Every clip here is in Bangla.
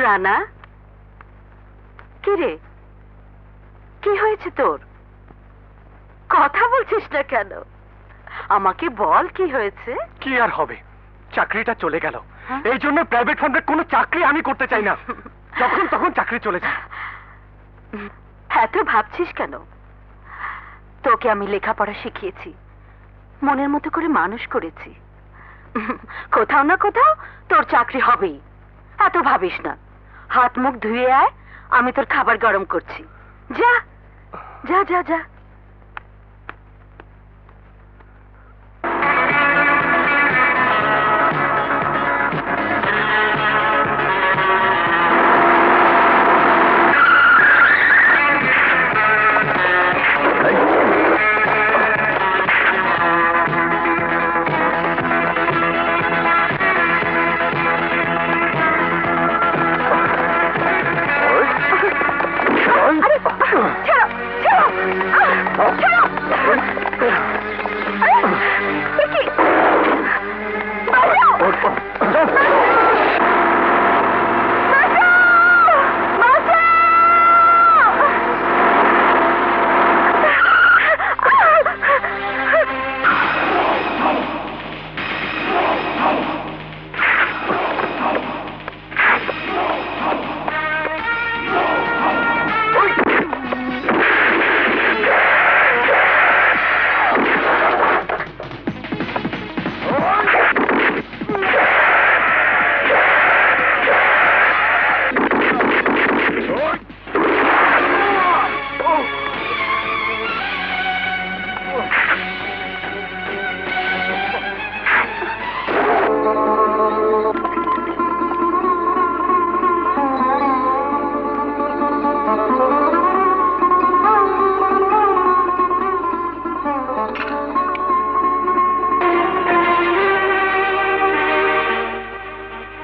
রানা, কি রে, কি হয়েছে তোর? কথা বলছিস না কেন? আমাকে বল কি হয়েছে। কি আর হবে, চাকরিটা চলে গেল। এই জন্য প্রাইভেট ফার্মে কোনো চাকরি আমি করতে চাই না। যখন তখন চাকরি চলে যায়। এত ভাবছিস কেন? তোকে আমি লেখাপড়া শিখিয়েছি, মনের মতো করে মানুষ করেছি। কোথাও না কোথাও তোর চাকরি হবেই, এত ভাবিস না। হাত মুখ ধুয়ে আয়, আমি তোর খাবার গরম করছি। যা যা যা যা।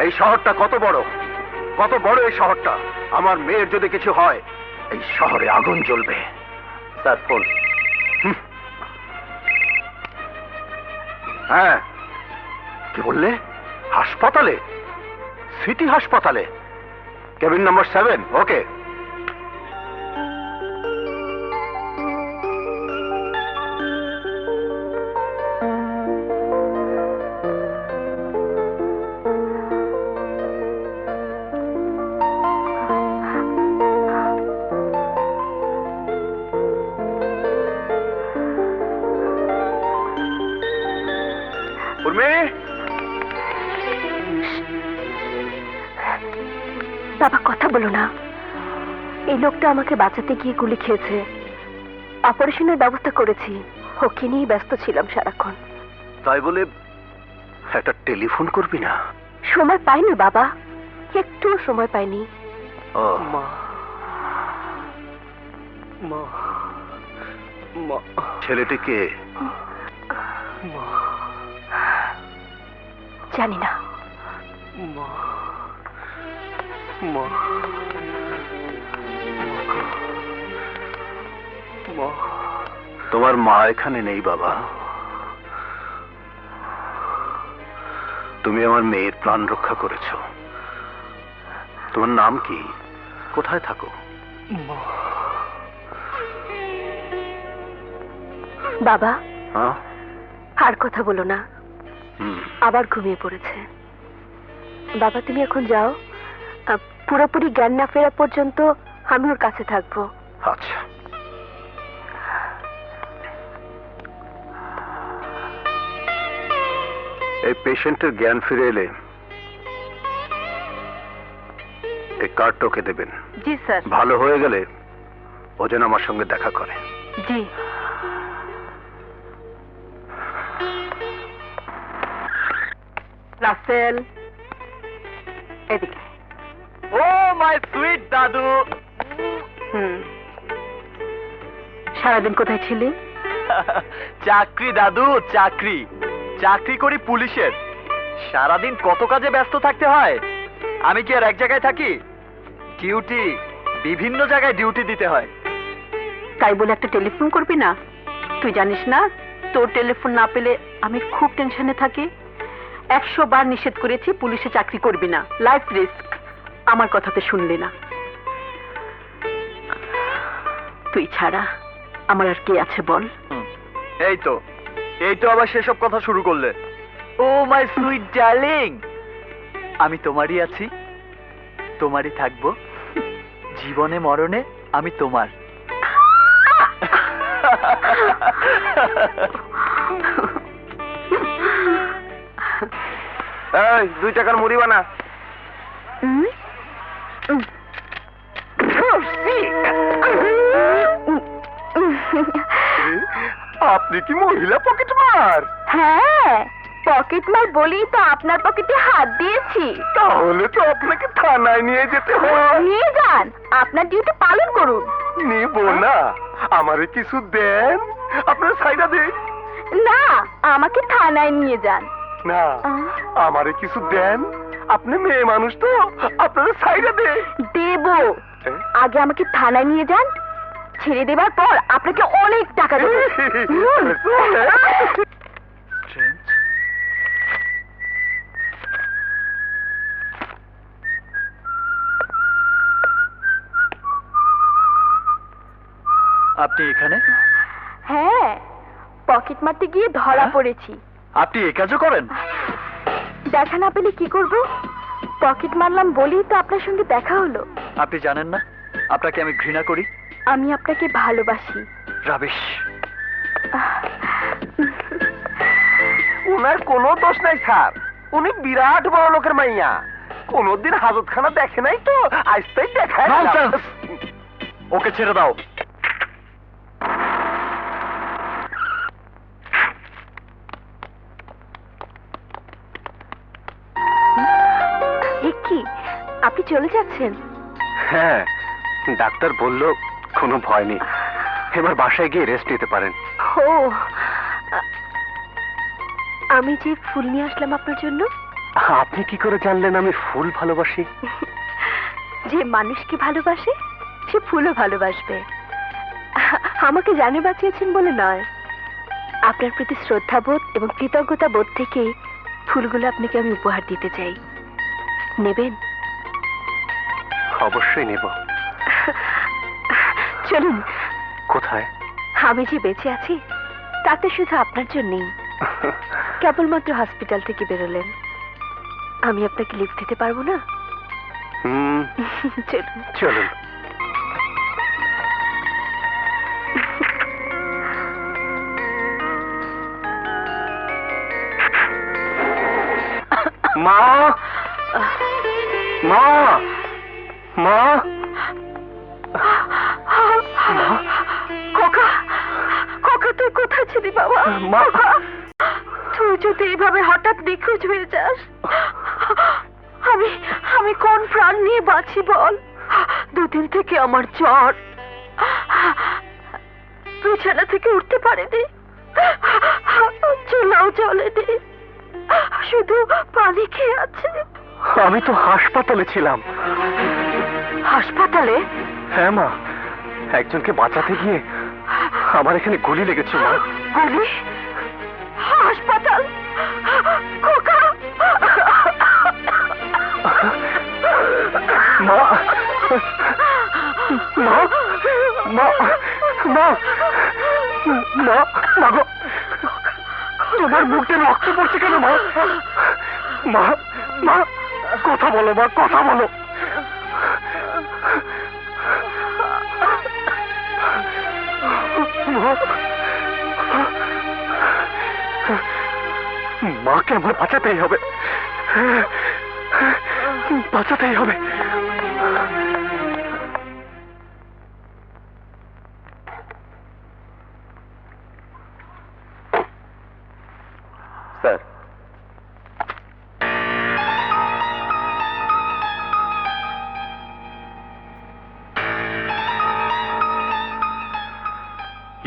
এই শহরটা কত বড়, কত বড় এই শহরটা। আমার মেয়ের যদি কিছু হয়, এই শহরে আগুন জ্বলবে। Sir phone. হ্যাঁ, কি বললে? হাসপাতালে? সিটি হাসপাতালে? Cabin number 7। ওকে। বাবা, কথা বলো না। এই লোকটা আমাকে বাঁচাতে গিয়ে গুলি খেয়েছে। অপারেশনের ব্যবস্থা করেছি, ওকে নিয়ে ব্যস্ত ছিলাম সারাক্ষণ। তাই বলে একটা টেলিফোন করবি না? সময় পাই না বাবা, একটু সময় পাইনি। মা, মা, মা। ছেলেটিকে জানি না। মা, মা, মা। তোমার মা এখানে নেই বাবা। তুমি আমার মেয়ের প্রাণ রক্ষা করেছো। তোমার নাম কি? কোথায় থাকো? বাবা, হ্যাঁ? আর কথা বলো না। আবার ঘুমিয়ে পড়েছে। বাবা, তুমি এখন যাও। পুরোপুরি জ্ঞান না ফেরা পর্যন্ত আমি ওর কাছে থাকবো। আচ্ছা। এই পেশেন্টের জ্ঞান ফিরে এলে এই কার্ডটা ওকে দেবেন। জি স্যার। ভালো হয়ে গেলে ও যেন আমার সঙ্গে দেখা করে। জি। রাসেল, এদিকে। ও মাই সুইট দাদু। সারাদিন কোথায় ছিলি? চাকরি দাদু, চাকরি। চাকরি করি পুলিশের। সারাদিন কত কাজে ব্যস্ত থাকতে হয়। আমি কি আর এক জায়গায় থাকি? ডিউটি, বিভিন্ন জায়গায় ডিউটি দিতে হয়। তাই বলে একটা টেলিফোন করবি না? তুই জানিস না, তোর টেলিফোন না পেলে আমি খুব টেনশনে থাকি। 100 বার নিষেধ করেছি পুলিশে চাকরি করবি না, লাইফ রিস্ক। আমার কথাতে শুনলি না। তুই ছাড়া আমার আর কে আছে বল? এই তো আবার সেসব কথা শুরু করলে। ও মাই সুইট ডার্লিং, আমি তোমারই আছি, তোমারই থাকবো, জীবনে মরণে আমি তোমার। এই 2 টাকার মুড়ি বানা। আপনি কি মহিলা পকেট মার? হ্যাঁ, পকেট মার বলেই তো আপনার পকেটে হাত দিয়েছি। তাহলে তো আপনাকে থানায় নিয়ে যেতে হয়। নিয়ে যান, আপনার ডিউটি পালন করুন। নিব না, আমারে কিছু দেন, আপনার সাইডা দেন। না, আমাকে থানায় নিয়ে যান। না, আমারে কিছু দেন, আপনি মেয়ে মানুষ তো, আপনার সাইডা দেন। দেব, আগে আমাকে থানায় নিয়ে যান, ছেড়ে দেবার পর আপনাকে অনেক টাকা দেব। আপনি এখানে? হ্যাঁ, পকেট মারতে গিয়ে ধরা পড়েছি। আপনি এই কাজও করেন? দেখা না পেলে কি করব? পকেট মারলাম বলেই তো আপনার সঙ্গে দেখা হলো। আপনি জানেন না আপনাকে আমি ঘৃণা করি? আমি আপনাকে ভালোবাসি। রাবিশ। উনার কোনো দোষ নাই স্যার, উনি বিরাট বড় লোকের মাইয়া, কোনদিন হাজতখানা দেখে নাই তো, আজ তাই দেখায়। Nonsense! ওকে ছেড়ে দাও। কি, আপনি চলে যাচ্ছেন? হ্যাঁ, ডাক্তার বলল কোনো ভয় নেই, এবার বাসায় গিয়ে রেস্ট নিতে পারেন। ও, আমি যে ফুল নিয়ে আসলাম আপনার জন্য। আপনি কি করে জানলেন আমি ফুল ভালোবাসি? যে মানুষকে ভালোবাসে সে ফুলও ভালোবাসবে। আমাকে জানে বাঁচিয়েছেন বলে নয়, আপনার প্রতি শ্রদ্ধাবোধ এবং কৃতজ্ঞতা বোধ থেকে ফুলগুলো আপনাকে আমি উপহার দিতে চাই। নেবেন? অবশ্যই নেব। চলুন। কোথায়? আমি যে বেঁচে আছি তাতে শুধু আপনার জন্যই। কেবলমাত্র হসপিটাল থেকে বেরোলেন, আমি আপনাকে লিফট দিতে পারবো না। চলুন চলুন। মা, মা, মা, খোকা, খোকা তুই কোথায় ছিলি বাবা? মা, তুই যদি এইভাবে হঠাৎ নিখোঁজ হয়ে যাস, আমি আমি কোন প্রাণ নিয়ে বাঁচি বল? 2 দিন থেকে আমার জ্বর, বিছানা থেকে উঠতে পারেনি, চুলাও জ্বলেনি, শুধু পানি খেয়ে আছে। আমি তো হাসপাতালে ছিলাম। হাসপাতালে? হ্যাঁ মা, একজনকে বাঁচাতে গিয়ে আমার এখানে গুলি লেগেছে মা। গুলি? হাসপাতাল? খোকা! মা, মা, মা, মা, মা, মা গো, তোমার মুখে রক্ত পড়ছে কেন মা? মা, মা, কথা বলো মা, কথা বলো। মাকে আমার বাঁচাতেই হবে, বাঁচাতেই হবে। স্যার,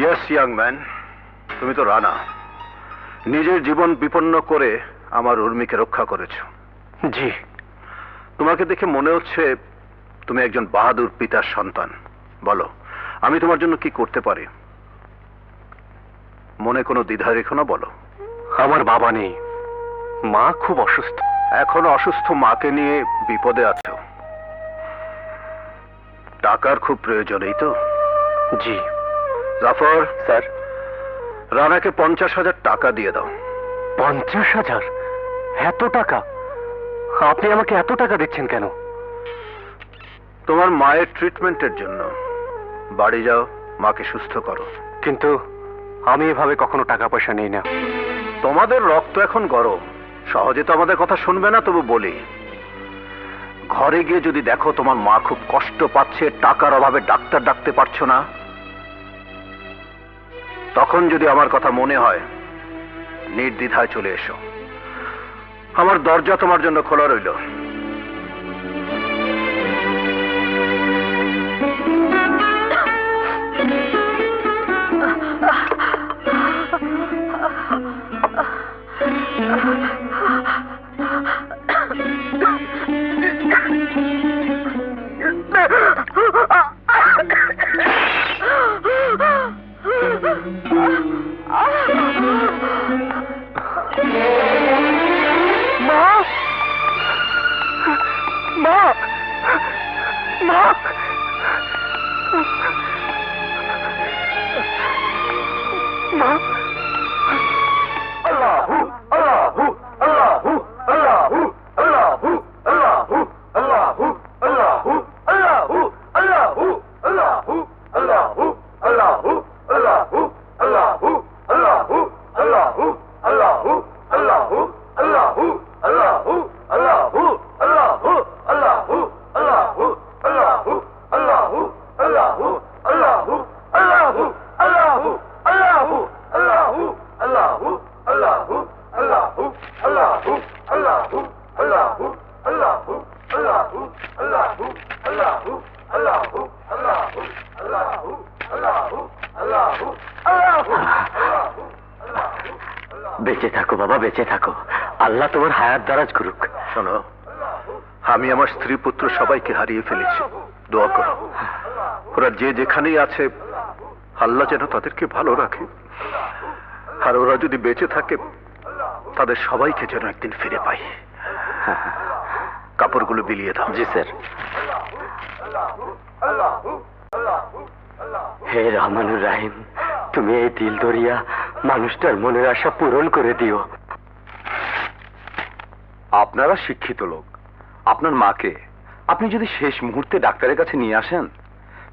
ইয়েস ইয়াং ম্যান, তুমি তো রানা, নিজের জীবন বিপন্ন করে আমার উর্মিকে রক্ষা করেছ। জি। তোমাকে দেখে মনে হচ্ছে তুমি একজন বাহাদুর পিতার সন্তান। বলো, আমি তোমার জন্য কি করতে পারি? মনে কোনো দ্বিধা রেখো না, বলো। আমার বাবা নেই, মা খুব অসুস্থ। এখন অসুস্থ মাকে নিয়ে বিপদে আছো। টাকার খুব প্রয়োজন, এই তো? জি। জাফর স্যার, রানাকে 50,000 টাকা দিয়ে দাও। 50,000? এত টাকা? আপনি আমাকে এত টাকা দিচ্ছেন কেন? তোমার মায়ের ট্রিটমেন্টের জন্য। বাড়ি যাও, মাকে সুস্থ করো। কিন্তু আমি এভাবে কখনো টাকা পয়সা নেই না। তোমাদের রক্ত এখন গরম, সহজে তো আমাদের কথা শুনবে না। তবু বলি, ঘরে গিয়ে যদি দেখো তোমার মা খুব কষ্ট পাচ্ছে, টাকার অভাবে ডাক্তার ডাকতে পারছো না, তখন যদি আমার কথা মনে হয়, নির্দ্বিধায় চলে এসো। আমার দরজা তোমার জন্য খোলা রইল। বেঁচে থাকো বাবা, বেঁচে থাকো। আল্লাহ তোমার হায়াত দারাজ করুক। শোনো, আমি আমার স্ত্রী পুত্র সবাইকে হারিয়ে ফেলেছি। দোয়া করো, ওরা যে যেখানেই আছে আল্লাহ যেন তাদেরকে ভালো রাখে। আর ওরা যদি বেঁচে থাকে, তাদের সবাইকে যেন একদিন ফিরে পাই। কাপড়গুলো বিলিয়ে দাও। জি স্যার। হে রহমানুর রাহিম, তুমি এই দিল দরিয়া মানুষটার মনের আশা পূরণ করে দিও। আপনারা শিক্ষিত লোক, আপনার মাকে আপনি যদি শেষ মুহূর্তে ডাক্তারের কাছে নিয়ে আসেন,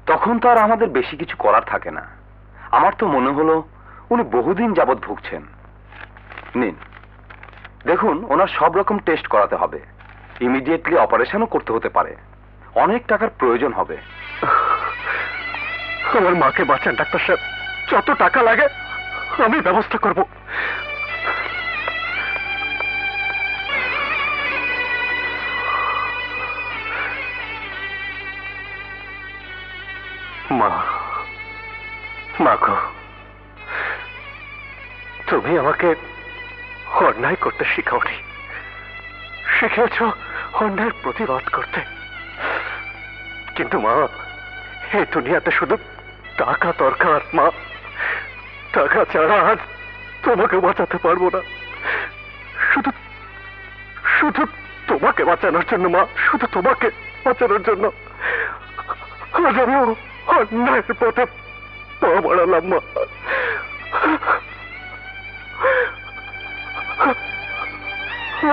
তখন তো আর আমাদের বেশি কিছু করার থাকে না। আমার তো মনে হলো উনি বহুদিন যাবৎ ভুগছেন। নিন, দেখুন, ওনার সব রকম টেস্ট করাতে হবে। ইমিডিয়েটলি অপারেশনও করতে হতে পারে। অনেক টাকার প্রয়োজন হবে। আমার মাকে বাঁচান ডাক্তার সাহেব, যত টাকা লাগে আমি ব্যবস্থা করব। মা, মা গো, তুমি আমাকে অন্যায় করতে শিখাওনি, শিখেছ অন্যায়ের প্রতিবাদ করতে। কিন্তু মা, এই দুনিয়াতে শুধু টাকা দরকার মা। টাকা ছাড়া আজ তোমাকে বাঁচাতে পারবো না। শুধু শুধু তোমাকে বাঁচানোর জন্য মা, শুধু তোমাকে বাঁচানোর জন্য আজ আমি অন্যায়ের পথে পা বাড়ালাম মা।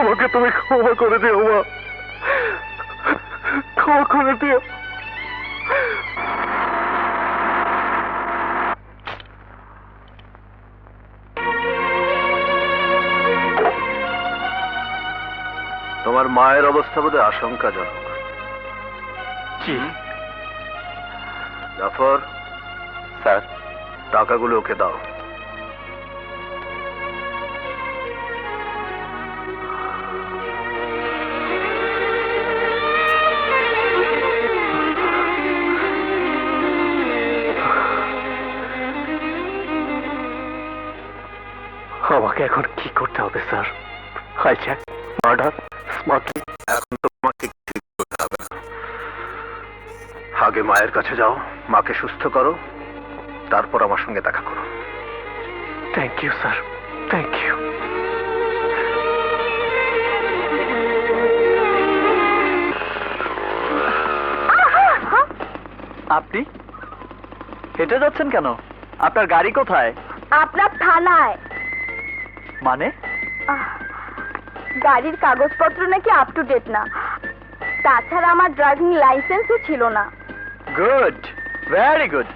আমাকে তুমি ক্ষমা করে দিও মা, ক্ষমা করে দিও। তোমার মায়ের অবস্থা বোধহয় আশঙ্কাজনক। জি। জাফর স্যার, টাকাগুলো ওকে দাও। আমাকে এখন কি করতে হবে স্যার? Hijack, murder, smuggling? এখন তো তোমাকে ঠিক করতে হবে না। আগে মায়ের কাছে যাও, মাকে সুস্থ করো, তারপর আমার সঙ্গে দেখা করো। Thank you sir, thank you. আপনি হেঁটে যাচ্ছেন কেন? আপনার গাড়ি কোথায়? আপনার থানায়। মানে? গাড়ির কাগজপত্র নাকি আপ টু ডেট না, তাছাড়া আমার ড্রাইভিং লাইসেন্সও ছিল না। Good, very good.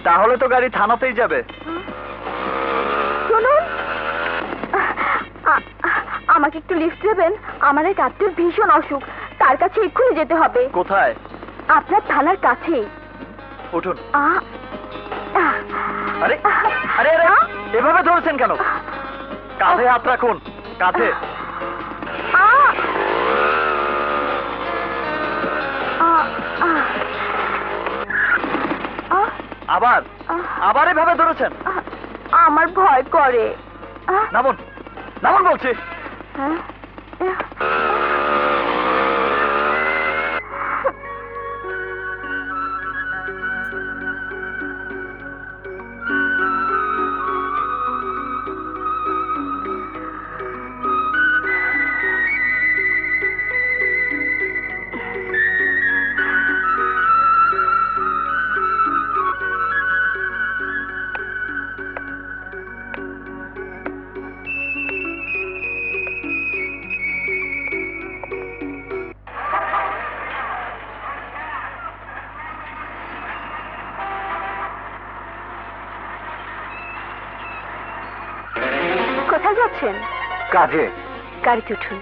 তাহলে তো গাড়ি থানাতেই যাবে। শুনুন, আমাকে একটু লিফট দেবেন? আমার এক আত্মীয় ভীষণ অসুখ, তার কাছে এক্ষুনি যেতে হবে। কোথায়? আপনার থানার কাছেই। উঠুন। আরে আরে আরে আরে, এভাবে ধরেছেন কেন? কাঁধে হাত রাখুন, কাঁধে। আবার আবার এভাবে ধরেছেন? আমার ভয় করে। নামুন, নামুন বলছি। কোথায় যাচ্ছেন? কাজে। গাড়িতে উঠুন।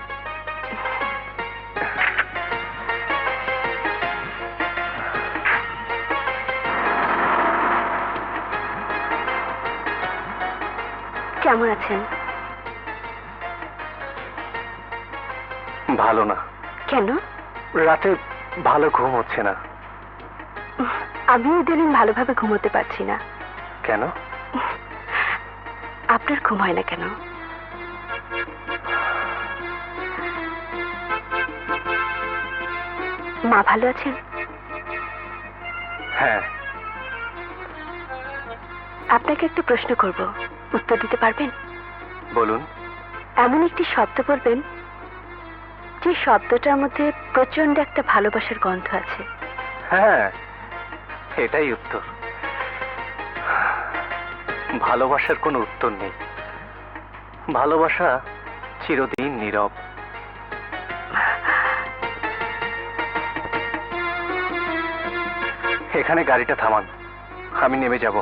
কেমন আছেন? ভালো না। কেন? রাতে ভালো ঘুম হচ্ছে না। আমিও ইদানিং ভালোভাবে ঘুমোতে পারছি না। কেন? আপনার ঘুম হয় না কেন? মা ভালো আছেন? হ্যাঁ। আপনাকে একটা প্রশ্ন করব, উত্তর দিতে পারবেন? বলুন। এমন একটি শব্দ বলবেন যে শব্দটার মধ্যে প্রচন্ড একটা ভালোবাসার গন্ধ আছে। হ্যাঁ, এটাই উত্তর। ভালোবাসার কোনো উত্তর নেই। ভালোবাসা চিরদিন নীরব। এখানে গাড়িটা থামান, আমি নেমে যাব।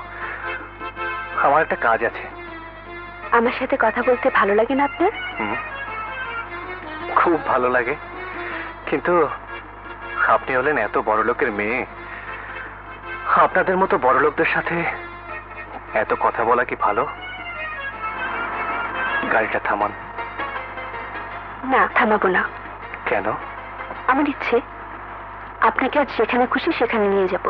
আমার একটা কাজ আছে। আমার সাথে কথা বলতে ভালো লাগে না আপনার? খুব ভালো লাগে, কিন্তু আপনি হলেন এত বড় লোকের মেয়ে, আপনাদের মতো বড় লোকদের সাথে এত কথা বলা কি ভালো? গাড়িটা থামান। না, থামাবো না। কেন? আমার ইচ্ছে আপনাকে আজ যেখানে খুশি সেখানে নিয়ে যাব।